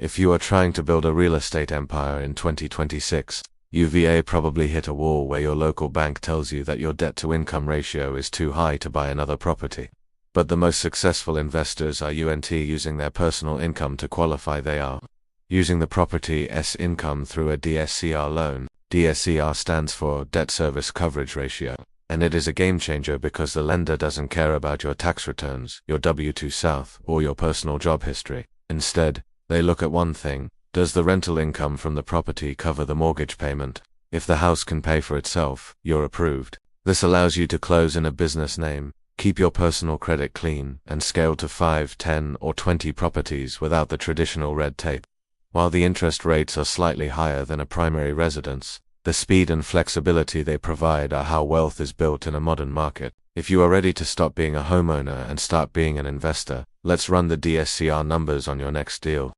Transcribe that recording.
If you are trying to build a real estate empire in 2026, UVA probably hit a wall where your local bank tells you that your debt-to-income ratio is too high to buy another property. But the most successful investors are using their personal income to qualify. They are using the property's income through a DSCR loan. DSCR stands for Debt Service Coverage Ratio, and it is a game changer because the lender doesn't care about your tax returns, your W-2 South, or your personal job history. Instead, they look at one thing: does the rental income from the property cover the mortgage payment? If the house can pay for itself, you're approved. This allows you to close in a business name, keep your personal credit clean, and scale to 5, 10, or 20 properties without the traditional red tape. While the interest rates are slightly higher than a primary residence, the speed and flexibility they provide are how wealth is built in a modern market. If you are ready to stop being a homeowner and start being an investor, let's run the DSCR numbers on your next deal.